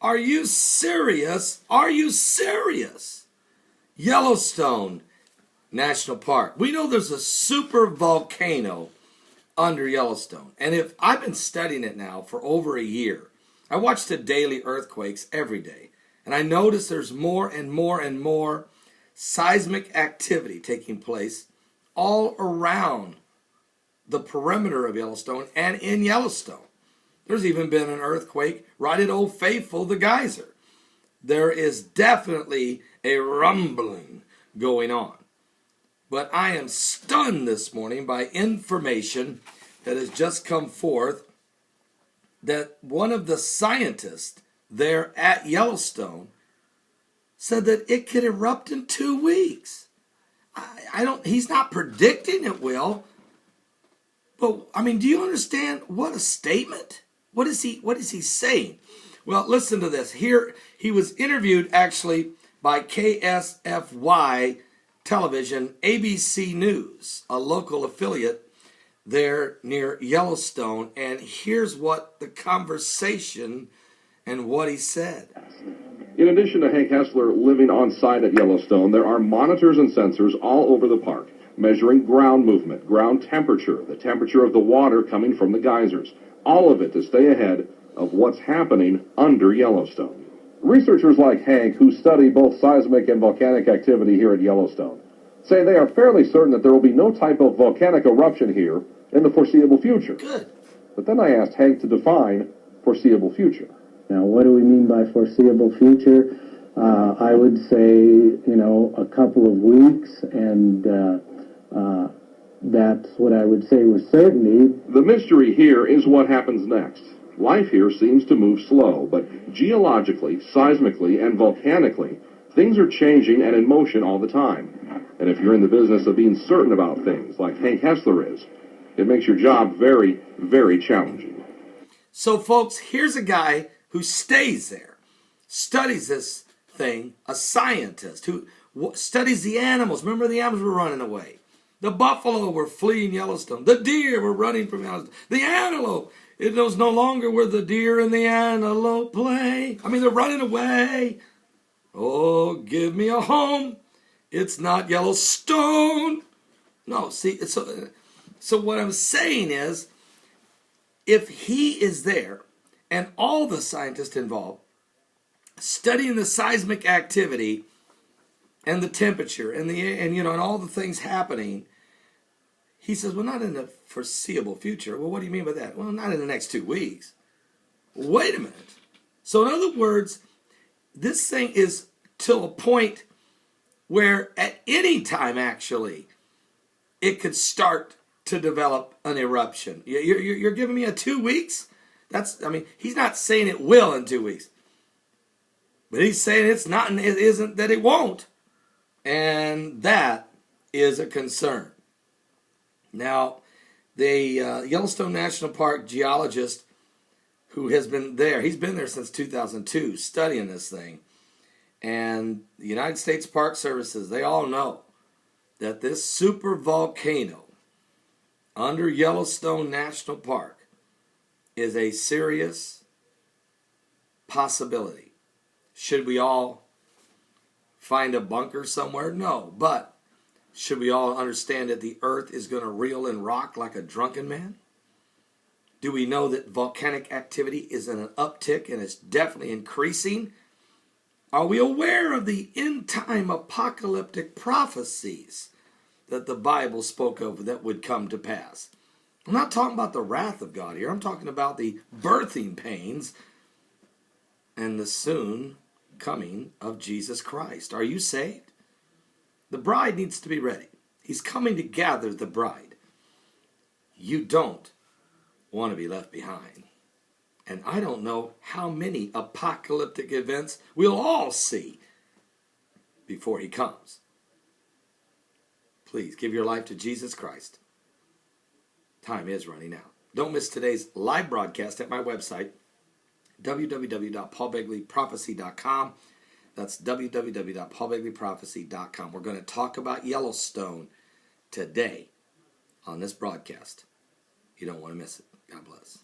Are you serious? Are you serious? Yellowstone National Park. We know there's a super volcano under Yellowstone. And if I've been studying it now for over a year, I watch the daily earthquakes every day. And I notice there's more and more and more seismic activity taking place all around the perimeter of Yellowstone and in Yellowstone. There's even been an earthquake right at Old Faithful, the geyser. There is definitely a rumbling going on. But I am stunned this morning by information that has just come forth that one of the scientists there at Yellowstone said that it could erupt in 2 weeks. He's not predicting it will. But, I mean, do you understand what a statement? What is he saying? Well, listen to this. Here, he was interviewed actually by KSFY Television, ABC News, a local affiliate there near Yellowstone. And here's what the conversation and what he said. In addition to Hank Hessler living on site at Yellowstone, there are monitors and sensors all over the park, measuring ground movement, ground temperature, the temperature of the water coming from the geysers, all of it to stay ahead of what's happening under Yellowstone. Researchers like Hank, who study both seismic and volcanic activity here at Yellowstone, say they are fairly certain that there will be no type of volcanic eruption here in the foreseeable future. Good. But then I asked Hank to define foreseeable future. Now, what do we mean by foreseeable future? I would say, a couple of weeks, and that's what I would say with certainty. The mystery here is what happens next. Life here seems to move slow, but geologically, seismically, and volcanically, things are changing and in motion all the time. And if you're in the business of being certain about things, like Hank Hessler is, it makes your job very, very challenging. So, folks, here's a guy who stays there, studies this thing, a scientist who studies the animals. Remember, the animals were running away. The buffalo were fleeing Yellowstone. The deer were running from Yellowstone. The antelope, it was no longer where the deer and the antelope play. I mean, they're running away. Oh, give me a home. It's not Yellowstone. No, see, so what I'm saying is, if he is there and all the scientists involved studying the seismic activity and the temperature and all the things happening, he says, well, not in the foreseeable future. Well, what do you mean by that? Well, not in the next 2 weeks. Wait a minute. So in other words, this thing is to a point where at any time, actually, it could start to develop an eruption. You're giving me a 2 weeks? He's not saying it will in 2 weeks. But he's saying it's not, and it isn't that it won't. And that is a concern. Now, the Yellowstone National Park geologist who has been there, he's been there since 2002 studying this thing. And the United States Park Services, they all know that this super volcano under Yellowstone National Park is a serious possibility. Should we all find a bunker somewhere? No, but should we all understand that the earth is going to reel and rock like a drunken man? Do we know that volcanic activity is in an uptick and it's definitely increasing? Are we aware of the end-time apocalyptic prophecies that the Bible spoke of that would come to pass? I'm not talking about the wrath of God here. I'm talking about the birthing pains and the soon coming of Jesus Christ. Are you saved? The bride needs to be ready. He's coming to gather the bride. You don't want to be left behind. And I don't know how many apocalyptic events we'll all see before he comes. Please give your life to Jesus Christ. Time is running out. Don't miss today's live broadcast at my website, www.paulbegleyprophecy.com. That's www.paulbegleyprophecy.com. We're going to talk about Yellowstone today on this broadcast. You don't want to miss it. God bless.